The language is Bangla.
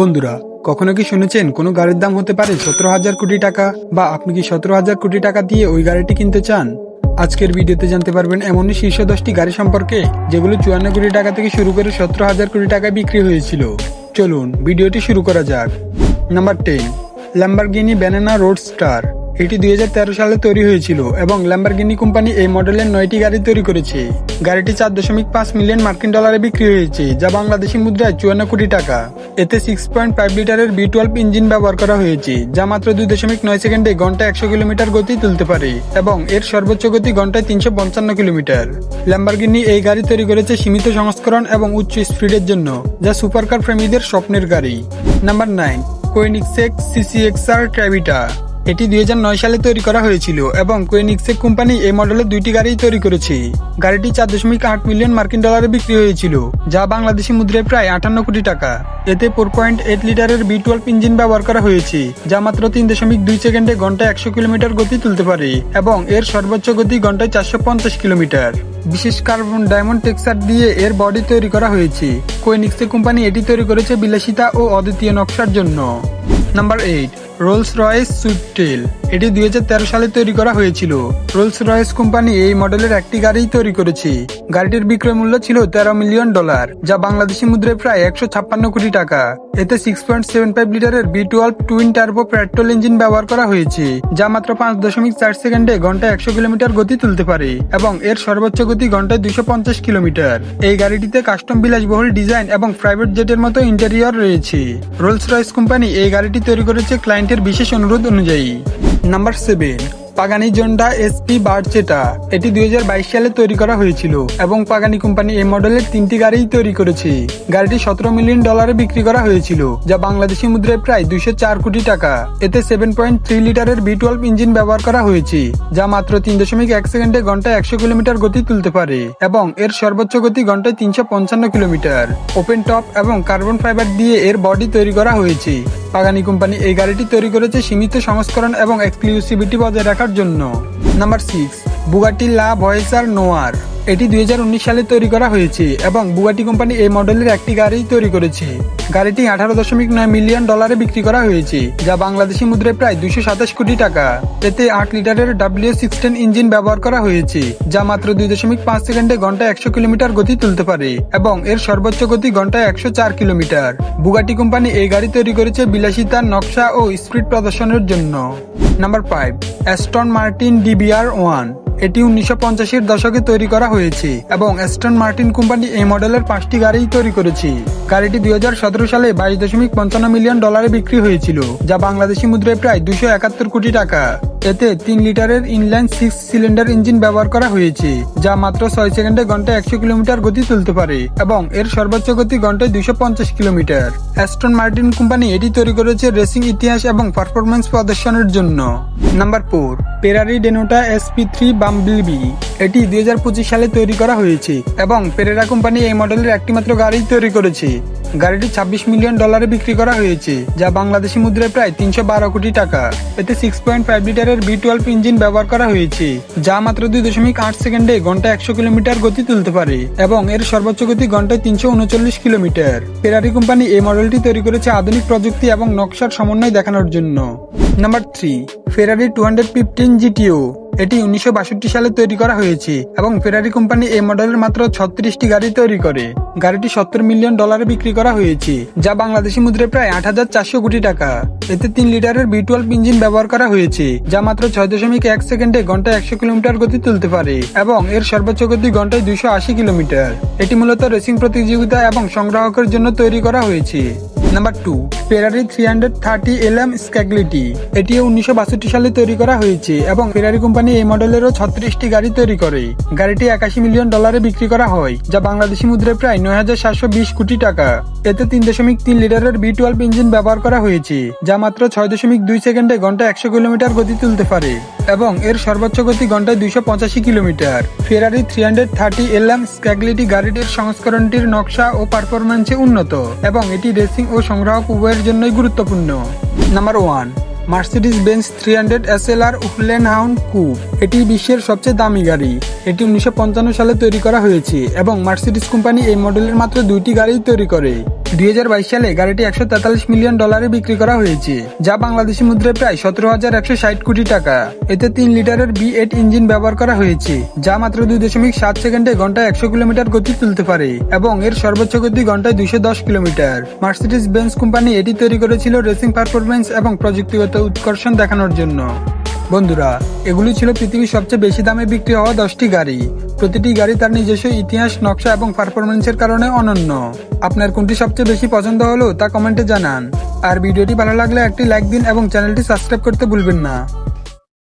বন্ধুরা, কখনো কি শুনেছেন কোনো গাড়ির দাম হতে পারে 17,000 কোটি টাকা? বা আপনি কি 17,000 কোটি টাকা দিয়ে ওই গাড়িটি কিনতে চান? আজকের ভিডিওতে জানতে পারবেন এমনই শীর্ষ 10টি গাড়ি সম্পর্কে যেগুলো 54 কোটি টাকা থেকে শুরু করে 17,000 কোটি টাকায় বিক্রি হয়েছিল। চলুন ভিডিওটি শুরু করা যাক। Number 10, Lamborghini banana roadster. এটি 2013 সালে তৈরি হয়েছিল এবং ল্যাম্বরগিনি কোম্পানি এই মডেলের 9টি গাড়ি তৈরি করেছে। গাড়িটি 4.5 মিলিয়ন মার্কিন ডলারে বিক্রি হয়েছে, যা বাংলাদেশি মুদ্রায় 54 কোটি টাকা। এতে 6.5 লিটারের B12 ইঞ্জিন ব্যবহার করা হয়েছে, যা মাত্র 2.9 সেকেন্ডে ঘন্টায় 100 কিলোমিটার গতি তুলতে পারে এবং এর সর্বোচ্চ গতি ঘন্টায় 355 কিলোমিটার। ল্যাম্বরগিনি এই গাড়ি তৈরি করেছে সীমিত সংস্করণ এবং উচ্চ স্পিডের জন্য, যা সুপারকার প্রেমীদের স্বপ্নের গাড়ি। Number 9, কোয়েনিগসেক CCXR ট্র্যাভিটা। এটি 2009 সালে তৈরি করা হয়েছিল এবং কোয়েনিগসেক কোম্পানি এই মডেলের 2টি গাড়ি তৈরি করেছে। গাড়িটি 4.8 মিলিয়ন মার্কিন ডলারে বিক্রি হয়েছিল, যা বাংলাদেশি মুদ্রায় প্রায় 58 কোটি টাকা। এতে 4.8 লিটারের B12 ইঞ্জিন ব্যবহার করা হয়েছে, যা মাত্র 3.2 সেকেন্ডে ঘন্টায় 100 কিলোমিটার গতি তুলতে পারে এবং এর সর্বোচ্চ গতি ঘন্টায় 450 কিলোমিটার। বিশেষ কার্বন ডায়মন্ড টেক্সচার দিয়ে এর বডি তৈরি করা হয়েছে। কোয়েনিগসেক কোম্পানি এটি তৈরি করেছে বিলাসিতা ও অদ্বিতীয় নকশার জন্য। Number 8, Rolls Royce Sweptail. এটি 2013 সালে তৈরি করা হয়েছিল। রোলস রয়েস কোম্পানি এই মডেলের একটি গাড়ি তৈরি করেছে। গাড়িটির বিক্রয় মূল্য ছিল 13 মিলিয়ন ডলার, যা বাংলাদেশি মুদ্রায় প্রায় 156 কোটি টাকা। এতে 6.75 লিটারের B12 twin turbo petrol engine ব্যবহার করা হয়েছে, যা মাত্র 5.4 সেকেন্ডে ঘন্টায় 100 কিলোমিটার গতি তুলতে পারে এবং এর সর্বোচ্চ গতি ঘন্টায় 250 কিলোমিটার। এই গাড়িটিতে কাস্টম বিলাসবহুল ডিজাইন এবং প্রাইভেট জেটের মতো ইন্টেরিয়র রয়েছে। রোলস রয়েস কোম্পানি এই গাড়িটি তৈরি করেছে ক্লায়েন্টের বিশেষ অনুরোধ অনুযায়ী। Number 7, Pagani Zonda SP Barchetta. এটি 2022 সালে তৈরি করা হয়েছিল এবং পাগানি কোম্পানি এই মডেলের 3টি গাড়ি তৈরি করেছে। গাড়িটি 17 মিলিয়ন ডলারে বিক্রি করা হয়েছিল, যা বাংলাদেশি মুদ্রায় প্রায় 204 কোটি টাকা। এতে 7.3 লিটারের B12 ইঞ্জিন ব্যবহার করা হয়েছে, যা মাত্র 3.1 সেকেন্ডে ঘন্টায় 100 কিলোমিটার গতি তুলতে পারে এবং এর সর্বোচ্চ গতি ঘন্টায় 355 কিলোমিটার। ওপেন টপ এবং কার্বন ফাইবার দিয়ে এর বডি তৈরি করা হয়েছে। পাগানি কোম্পানি এই গাড়িটি তৈরি করেছে সীমিত সংস্করণ এবং এক্সক্লুসিভিটি বজায় রাখার জন্য। নাম্বার 6, বুগাটি লা ভয়েসার নোয়ার। এটি 2019 সালে তৈরি করা হয়েছে এবং বুগাটি কোম্পানি এই মডেলের একটি গাড়ি তৈরি করেছে। গাড়িটি 18.9 মিলিয়ন ডলারে বিক্রি করা হয়েছে, যা বাংলাদেশি মুদ্রায় প্রায় 227 কোটি টাকা। এতে 8 লিটারের W16 ইঞ্জিন ব্যবহার করা হয়েছে, যা মাত্র 2.5 সেকেন্ডে ঘন্টায় 100 কিলোমিটার গতি তুলতে পারে এবং এর সর্বোচ্চ গতি ঘন্টায় 104 কিলোমিটার। বুগাটি কোম্পানি এই গাড়ি তৈরি করেছে বিলাসিতার নকশা ও স্পিড প্রদর্শনের জন্য। Number 5, Aston Martin DBR1। এটি 1950-এর দশকে তৈরি করা হয়েছে এবং অ্যাস্টন মার্টিন কোম্পানি এই মডেলের 5টি গাড়ি তৈরি করেছে। গাড়িটি 2017 সালে 22.55 মিলিয়ন ডলারে বিক্রি হয়েছিল, যা বাংলাদেশি মুদ্রায় প্রায় 271 কোটি টাকা। এতে 3 লিটারের ইনলাইন 6 সিলিন্ডার ইঞ্জিন ব্যবহার করা হয়েছে, যা মাত্র 6 সেকেন্ডে ঘন্টায় 100 কিলোমিটার গতি তুলতে পারে এবং এর সর্বোচ্চ গতি ঘন্টায় 250 কিলোমিটার। অ্যাস্টন মার্টিন কোম্পানি এটি তৈরি করেছে রেসিং ইতিহাস এবং পারফরম্যান্স প্রদর্শনের জন্য। Number 4, পেরারি ডেনোটা SP3 Bumblebee. এটি 2025 সালে তৈরি করা হয়েছে এবং পেরেরা কোম্পানি এই মডেলের একটিমাত্র গাড়ি তৈরি করেছে। গাড়িটি 26 মিলিয়ন ডলারে বিক্রি করা হয়েছে, যা বাংলাদেশি মুদ্রায় প্রায় 312 কোটি টাকা। এতে 6.5 লিটারের B12 ইঞ্জিন ব্যবহার করা হয়েছে, যা মাত্র 2.8 সেকেন্ডে ঘন্টায় 100 কিলোমিটার গতি তুলতে পারে এবং এর সর্বোচ্চ গতি ঘন্টায় 339 কিলোমিটার। ফেরারি কোম্পানি এই মডেলটি তৈরি করেছে আধুনিক প্রযুক্তি এবং নকশার সমন্বয় দেখানোর জন্য। নাম্বার 3, ফেরারি 215 GTO। এটি 1962 সালে তৈরি করা হয়েছে এবং ফেরারি কোম্পানি এই মডেলের মাত্র 36টি গাড়ি তৈরি করে। গাড়িটি 70 মিলিয়ন ডলারে বিক্রি করা হয়েছে, যা বাংলাদেশি মুদ্রায় প্রায় 8,400 কোটি টাকা। এতে 3 লিটারের B12 ইঞ্জিন ব্যবহার করা হয়েছে, যা মাত্র 6.1 সেকেন্ডে ঘন্টায় 100 কিলোমিটার গতি তুলতে পারে এবং এর সর্বোচ্চ গতি ঘন্টায় 280 কিলোমিটার। এটি মূলত রেসিং প্রতিযোগিতা এবং সংগ্রাহকের জন্য তৈরি করা হয়েছে। নাম্বার 2, ফেরারি 330 LM স্ক্যাগলিটি। এটিও 1962 সালে তৈরি করা হয়েছে এবং ফেরারি কোম্পানি এই মডেলেরও 36টি গাড়ি তৈরি করে। গাড়িটি 81 মিলিয়ন ডলারে বিক্রি করা হয়, যা বাংলাদেশি মুদ্রায় প্রায় 9,720 কোটি টাকা। এতে 3.3 লিটারের B12 ইঞ্জিন ব্যবহার করা হয়েছে, যা মাত্র 6.2 সেকেন্ডে ঘন্টায় 100 কিলোমিটার গতি তুলতে পারে এবং এর সর্বোচ্চ গতি ঘন্টায় 285 কিলোমিটার। ফেরারি 330 LM স্ক্যাগলিটি গাড়িটির সংস্করণটির নকশা ও পারফরম্যান্সে উন্নত এবং এটি রেসিং ও সংগ্রাহক উভয়ের জন্যই গুরুত্বপূর্ণ। Number 1, Mercedes Benz 300 SLR Uhlenhaut coupe. এটি বিশ্বের সবচেয়ে দামি গাড়ি। এটি 1955 সালে তৈরি করা হয়েছে এবং মার্সিডিজ কোম্পানি এই মডেলের মাত্র 2টি গাড়ি তৈরি করে। 2022 সালে গাড়িটি $143 মিলিয়ন বিক্রি করা হয়েছে, যা বাংলাদেশি মুদ্রায় প্রায় 17,160 কোটি টাকা। এতে 3 লিটারের V8 ইঞ্জিন ব্যবহার করা হয়েছে, যা মাত্র 2.7 সেকেন্ডে ঘন্টায় 100 কিলোমিটার গতি তুলতে পারে এবং এর সর্বোচ্চ গতি ঘন্টায় 210 কিলোমিটার। মার্সিডিজ বেঞ্জ কোম্পানি এটি তৈরি করেছিল রেসিং পারফরমেন্স এবং প্রযুক্তিগত উৎকর্ষণ দেখানোর জন্য। বন্ধুরা, এগুলি ছিল পৃথিবীর সবচেয়ে বেশি দামে বিক্রি হওয়া 10টি গাড়ি। প্রতিটি গাড়ি তার নিজস্ব ইতিহাস, নকশা এবং পারফরমেন্সের কারণে অনন্য। আপনার কোনটি সবচেয়ে বেশি পছন্দ হলো তা কমেন্টে জানান। আর ভিডিওটি ভালো লাগলে একটি লাইক দিন এবং চ্যানেলটি সাবস্ক্রাইব করতে ভুলবেন না।